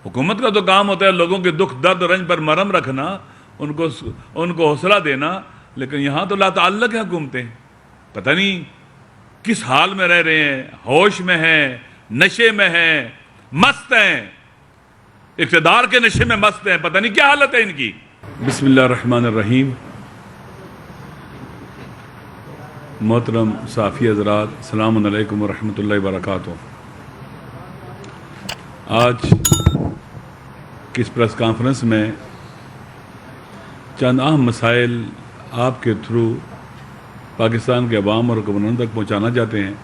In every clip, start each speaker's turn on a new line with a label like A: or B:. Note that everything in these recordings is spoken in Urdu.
A: حکومت کا تو کام ہوتا ہے لوگوں کے دکھ درد رنج پر مرہم رکھنا، ان کو حوصلہ دینا، لیکن یہاں تو لا تعلق ہے حکومتیں، پتہ نہیں کس حال میں رہ رہے ہیں، ہوش میں ہیں، نشے میں ہیں، مست ہیں، اقتدار کے نشے میں مست ہیں، پتہ نہیں کیا حالت ہے ان کی۔ بسم اللہ الرحمن الرحیم۔ محترم صحافی حضرات، السلام علیکم ورحمۃ اللہ وبرکاتہ۔ آج کی اس پریس کانفرنس میں چند اہم مسائل آپ کے تھرو پاکستان کے عوام اور حکمرانوں تک پہنچانا چاہتے ہیں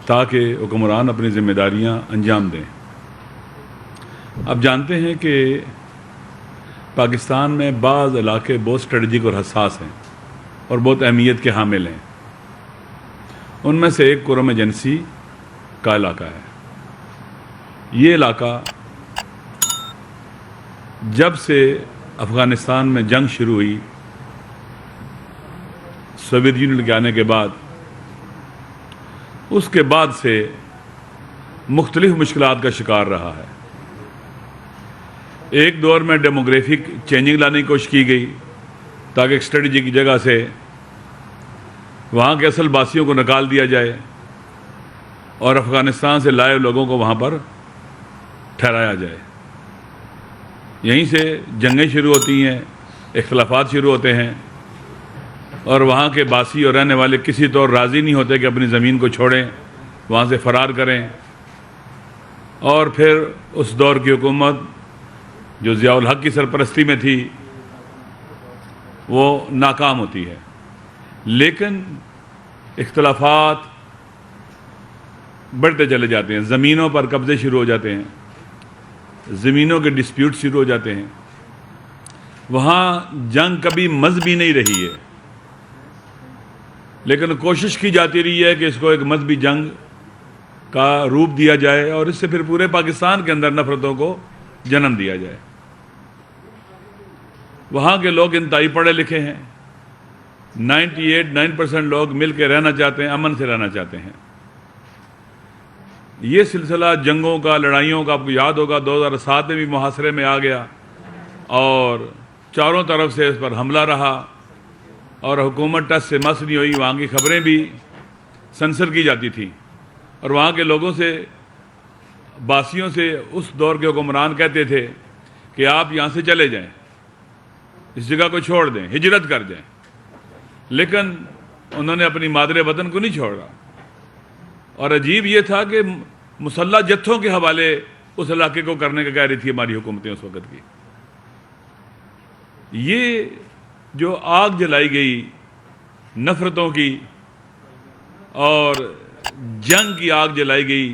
A: تاکہ حکمران اپنی ذمہ داریاں انجام دیں۔ آپ جانتے ہیں کہ پاکستان میں بعض علاقے بہت اسٹریٹجک اور حساس ہیں اور بہت اہمیت کے حامل ہیں۔ ان میں سے ایک کرم ایجنسی کا علاقہ ہے۔ یہ علاقہ جب سے افغانستان میں جنگ شروع ہوئی، سوویت یونین کے آنے کے بعد، اس کے بعد سے مختلف مشکلات کا شکار رہا ہے۔ ایک دور میں ڈیموگرافک چینجنگ لانے کی کوشش کی گئی تاکہ ایک اسٹریٹجک جگہ سے وہاں کے اصل باسیوں کو نکال دیا جائے اور افغانستان سے لائے لوگوں کو وہاں پر ٹھہرایا جائے۔ یہیں سے جنگیں شروع ہوتی ہیں، اختلافات شروع ہوتے ہیں، اور وہاں کے باسی اور رہنے والے کسی طور راضی نہیں ہوتے کہ اپنی زمین کو چھوڑیں، وہاں سے فرار کریں، اور پھر اس دور کی حکومت جو ضیاء الحق کی سرپرستی میں تھی وہ ناکام ہوتی ہے۔ لیکن اختلافات بڑھتے چلے جاتے ہیں، زمینوں پر قبضے شروع ہو جاتے ہیں، زمینوں کے ڈسپیوٹ شروع ہو جاتے ہیں۔ وہاں جنگ کبھی مذہبی نہیں رہی ہے، لیکن کوشش کی جاتی رہی ہے کہ اس کو ایک مذہبی جنگ کا روپ دیا جائے اور اس سے پھر پورے پاکستان کے اندر نفرتوں کو جنم دیا جائے۔ وہاں کے لوگ انتہائی پڑھے لکھے ہیں، 98% لوگ مل کے رہنا چاہتے ہیں، امن سے رہنا چاہتے ہیں۔ یہ سلسلہ جنگوں کا، لڑائیوں کا آپ کو یاد ہوگا 2007 میں بھی محاصرے میں آ گیا اور چاروں طرف سے اس پر حملہ رہا اور حکومت ٹس سے مس نہیں ہوئی۔ وہاں کی خبریں بھی سنسر کی جاتی تھیں اور وہاں کے لوگوں سے، باسیوں سے اس دور کے حکمران کہتے تھے کہ آپ یہاں سے چلے جائیں، اس جگہ کو چھوڑ دیں، ہجرت کر جائیں، لیکن انہوں نے اپنی مادر وطن کو نہیں چھوڑا۔ اور عجیب یہ تھا کہ مسلح جتھوں کے حوالے اس علاقے کو کرنے کا کہہ رہی تھی ہماری حکومتیں اس وقت کی۔ یہ جو آگ جلائی گئی نفرتوں کی اور جنگ کی آگ جلائی گئی،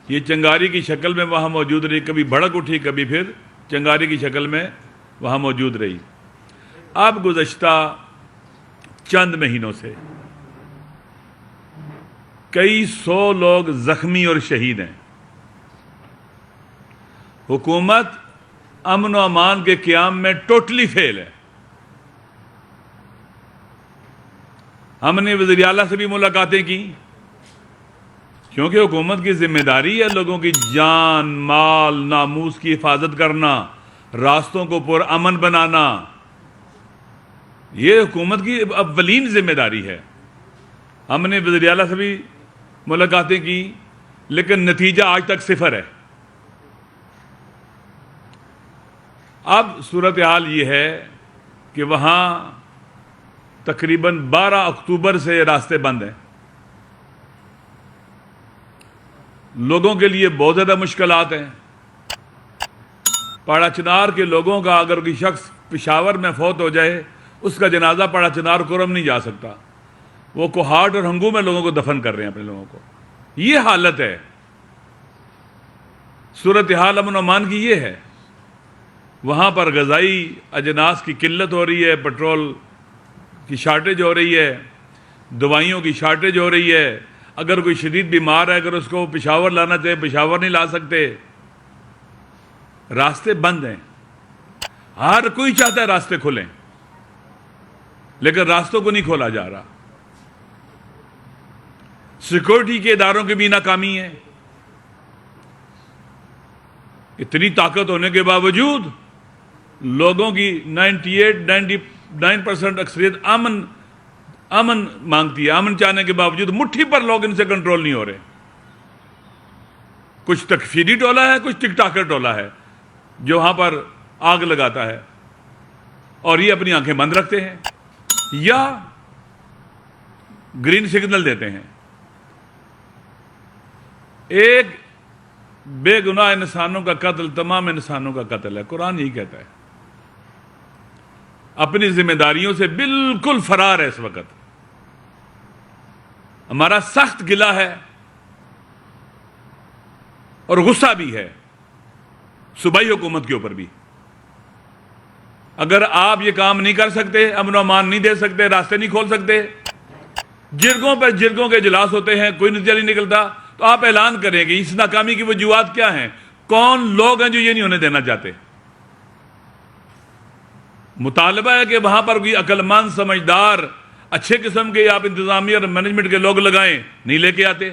A: یہ چنگاری کی شکل میں وہاں موجود رہی، کبھی بھڑک اٹھی، کبھی پھر چنگاری کی شکل میں وہاں موجود رہی۔ اب گزشتہ چند مہینوں سے کئی سو لوگ زخمی اور شہید ہیں۔ حکومت امن و امان کے قیام میں ٹوٹلی فیل ہے۔ ہم نے وزیر اعلیٰ سے بھی ملاقاتیں کی کیونکہ حکومت کی ذمہ داری ہے لوگوں کی جان، مال، ناموس کی حفاظت کرنا، راستوں کو پر امن بنانا۔ یہ حکومت کی اولین ذمہ داری ہے۔ ہم نے وزیر اعلیٰ سے بھی ملاقاتیں کی لیکن نتیجہ آج تک صفر ہے۔ اب صورتحال یہ ہے کہ وہاں تقریباً 12 اکتوبر سے راستے بند ہیں۔ لوگوں کے لیے بہت زیادہ مشکلات ہیں۔ پاڑا چنار کے لوگوں کا اگر کوئی شخص پشاور میں فوت ہو جائے، اس کا جنازہ پاڑا چنار کرم نہیں جا سکتا، وہ کوہاٹ اور ہنگو میں لوگوں کو دفن کر رہے ہیں اپنے لوگوں کو۔ یہ حالت ہے، صورتحال امن و امان کی یہ ہے۔ وہاں پر غذائی اجناس کی قلت ہو رہی ہے، پٹرول کی شارٹیج ہو رہی ہے، دوائیوں کی شارٹیج ہو رہی ہے۔ اگر کوئی شدید بیمار ہے، اگر اس کو پشاور لانا چاہے پشاور نہیں لا سکتے، راستے بند ہیں۔ ہر کوئی چاہتا ہے راستے کھلیں لیکن راستوں کو نہیں کھولا جا رہا۔ سیکورٹی کے اداروں کی بھی ناکامی ہے، اتنی طاقت ہونے کے باوجود لوگوں کی 98-99% اکثریت امن مانگتی ہے. امن چاہنے کے باوجود مٹھی پر لوگ ان سے کنٹرول نہیں ہو رہے. کچھ تکفیری ٹولہ ہے, کچھ ٹک ٹاکر ٹولہ ہے جو وہاں پر آگ لگاتا ہے, اور یہ اپنی آنکھیں بند رکھتے ہیں یا گرین سگنل دیتے ہیں. ایک بے گناہ انسانوں کا قتل تمام انسانوں کا قتل ہے. قرآن یہی کہتا ہے. اپنی ذمہ داریوں سے بالکل فرار ہے اس وقت. ہمارا سخت گلہ ہے اور غصہ بھی ہے صوبائی حکومت کے اوپر بھی. اگر آپ یہ کام نہیں کر سکتے, امن و امان نہیں دے سکتے, راستے نہیں کھول سکتے, جرگوں پر جرگوں کے اجلاس ہوتے ہیں, کوئی نتیجہ نہیں نکلتا, تو آپ اعلان کریں کہ اس ناکامی کی وجوہات کیا ہیں, کون لوگ ہیں جو یہ نہیں ہونے دینا چاہتے. مطالبہ ہے کہ وہاں پر کوئی عقل مند, سمجھدار, اچھے قسم کے آپ انتظامیہ اور مینجمنٹ کے لوگ لگائیں, نہیں لے کے آتے.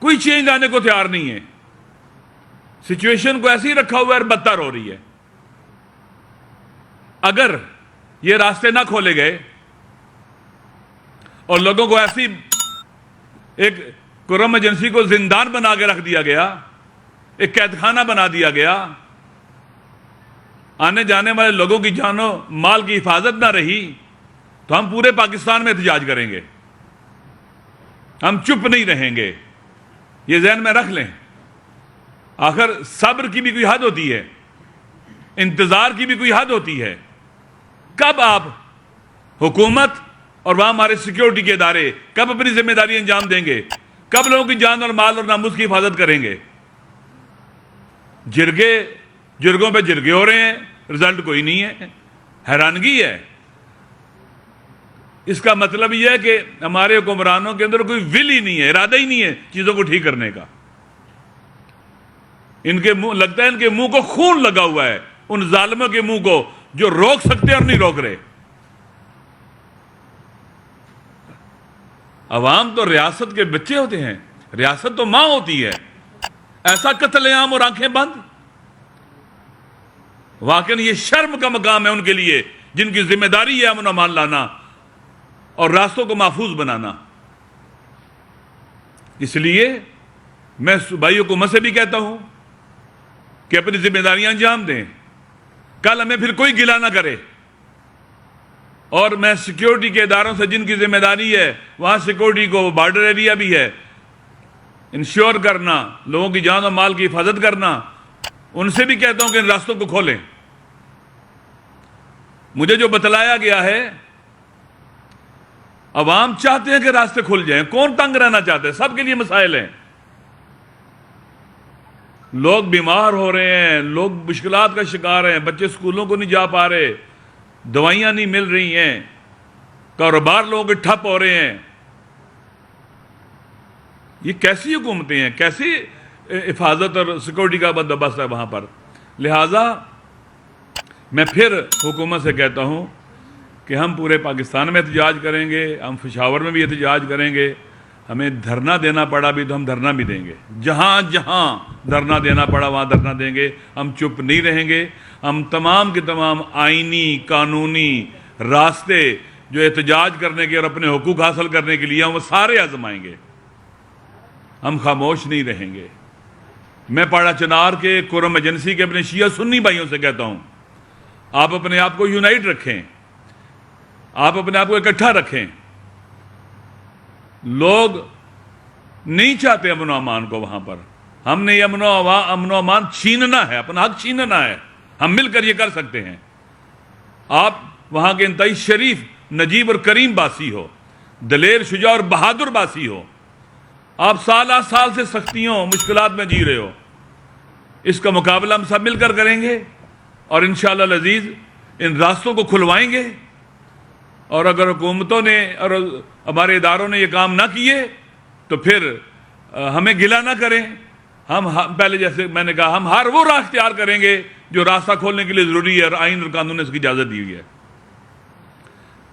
A: کوئی چینج لانے کو تیار نہیں ہے. سچویشن کو ایسے ہی رکھا ہوا ہے اور بدتر ہو رہی ہے. اگر یہ راستے نہ کھولے گئے اور لوگوں کو ایسی ایک کرم ایجنسی کو زندان بنا کے رکھ دیا گیا, ایک قید خانہ بنا دیا گیا, آنے جانے والے لوگوں کی جان و مال کی حفاظت نہ رہی, تو ہم پورے پاکستان میں احتجاج کریں گے. ہم چپ نہیں رہیں گے. یہ ذہن میں رکھ لیں. آخر صبر کی بھی کوئی حد ہوتی ہے, انتظار کی بھی کوئی حد ہوتی ہے. کب آپ حکومت اور وہاں ہمارے سیکیورٹی کے ادارے کب اپنی ذمہ داری انجام دیں گے, کب لوگوں کی جان اور مال اور ناموس کی حفاظت کریں گے؟ جرگوں پہ جرگے ہو رہے ہیں, رزلٹ کوئی نہیں ہے. حیرانگی ہے. اس کا مطلب یہ ہے کہ ہمارے حکمرانوں کے اندر کوئی ول ہی نہیں ہے, ارادہ ہی نہیں ہے چیزوں کو ٹھیک کرنے کا. ان کے منہ لگتا ہے ان کے منہ کو خون لگا ہوا ہے, ان ظالموں کے منہ کو جو روک سکتے اور نہیں روک رہے. عوام تو ریاست کے بچے ہوتے ہیں, ریاست تو ماں ہوتی ہے. ایسا قتل عام اور آنکھیں بند. واقعی یہ شرم کا مقام ہے ان کے لیے جن کی ذمہ داری ہے امن و امان لانا اور راستوں کو محفوظ بنانا. اس لیے میں صوبائی حکومت سے بھی کہتا ہوں کہ اپنی ذمہ داریاں انجام دیں. کل ہمیں پھر کوئی گلہ نہ کرے. اور میں سیکیورٹی کے اداروں سے جن کی ذمہ داری ہے وہاں سیکیورٹی کو, بارڈر ایریا بھی ہے, انشور کرنا, لوگوں کی جان و مال کی حفاظت کرنا, ان سے بھی کہتا ہوں کہ ان راستوں کو کھولیں. مجھے جو بتلایا گیا ہے, عوام چاہتے ہیں کہ راستے کھل جائیں. کون تنگ رہنا چاہتے ہیں؟ سب کے لیے مسائل ہیں. لوگ بیمار ہو رہے ہیں, لوگ مشکلات کا شکار ہیں, بچے سکولوں کو نہیں جا پا رہے, دوائیاں نہیں مل رہی ہیں, کاروبار لوگوں کے ٹھپ ہو رہے ہیں. یہ کیسی حکومتیں ہیں, کیسی حفاظت اور سیکورٹی کا بندوبست ہے وہاں پر. لہٰذا میں پھر حکومت سے کہتا ہوں کہ ہم پورے پاکستان میں احتجاج کریں گے, ہم پشاور میں بھی احتجاج کریں گے. ہمیں دھرنا دینا پڑا بھی تو ہم دھرنا بھی دیں گے. جہاں جہاں دھرنا دینا پڑا وہاں دھرنا دیں گے. ہم چپ نہیں رہیں گے. ہم تمام کے تمام آئینی قانونی راستے جو احتجاج کرنے کے اور اپنے حقوق حاصل کرنے کے لیے ہیں وہ سارے آزمائیں گے. ہم خاموش نہیں رہیں گے. میں پاڑا چنار کے کرم ایجنسی کے اپنے شیعہ سنی بھائیوں سے کہتا ہوں, آپ اپنے آپ کو یونائٹ رکھیں, آپ اپنے آپ کو اکٹھا رکھیں. لوگ نہیں چاہتے امن و امان کو وہاں پر. ہم نے یہ امن و امان چھیننا ہے, اپنا حق چھیننا ہے. ہم مل کر یہ کر سکتے ہیں. آپ وہاں کے انتہائی شریف, نجیب اور کریم باسی ہو, دلیر, شجاع اور بہادر باسی ہو. آپ سال سے سختیوں مشکلات میں جی رہے ہو. اس کا مقابلہ ہم سب مل کر کریں گے اور انشاءاللہ العزیز ان راستوں کو کھلوائیں گے. اور اگر حکومتوں نے اور ہمارے اداروں نے یہ کام نہ کیے تو پھر ہمیں گلہ نہ کریں. ہم پہلے جیسے میں نے کہا, ہم ہر وہ راہ اختیار کریں گے جو راستہ کھولنے کے لیے ضروری ہے اور آئین اور قانون نے اس کی اجازت دی ہوئی ہے.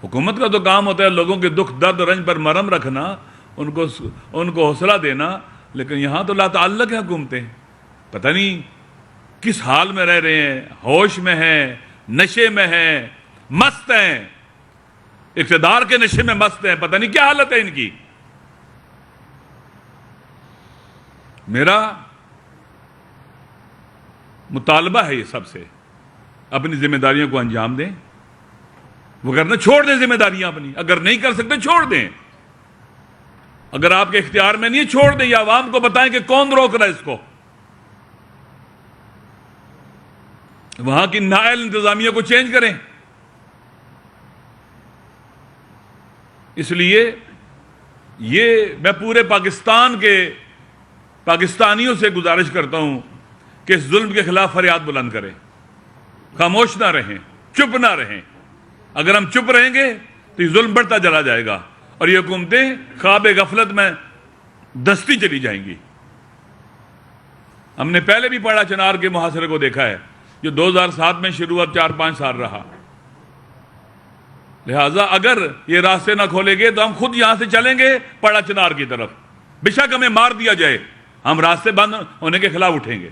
A: حکومت کا تو کام ہوتا ہے لوگوں کے دکھ درد رنج پر مرہم رکھنا, ان کو حوصلہ دینا, لیکن یہاں تو لا تعلق ہیں حکومتیں، پتہ نہیں کس حال میں رہ رہے ہیں، ہوش میں ہیں، نشے میں ہیں، مست ہیں، اقتدار کے نشے میں مست ہیں، پتہ نہیں کیا حالت ہے ان کی۔ میرا مطالبہ ہے یہ سب سے، اپنی ذمہ داریوں کو انجام دیں، وگرنہ چھوڑ دیں ذمہ داریاں اپنی، اگر نہیں کر سکتے چھوڑ دیں، اگر آپ کے اختیار میں نہیں چھوڑ دیں، یا عوام کو بتائیں کہ کون روک رہا ہے اس کو۔ وہاں کی نااہل انتظامیہ کو چینج کریں۔ اس لیے یہ میں پورے پاکستان کے پاکستانیوں سے گزارش کرتا ہوں کہ اس ظلم کے خلاف فریاد بلند کریں، خاموش نہ رہیں، چپ نہ رہیں۔ اگر ہم چپ رہیں گے تو یہ ظلم بڑھتا چلا جائے گا اور یہ حکومتیں خواب غفلت میں دستی چلی جائیں گی۔ ہم نے پہلے بھی پڑھا چنار کے محاصرے کو دیکھا ہے، جو 2007 میں شروع ہوا، 4-5 سال رہا۔ لہٰذا اگر یہ راستے نہ کھولے گے تو ہم خود یہاں سے چلیں گے پڑھا چنار کی طرف، بے شک ہمیں مار دیا جائے، ہم راستے بند ہونے کے خلاف اٹھیں گے۔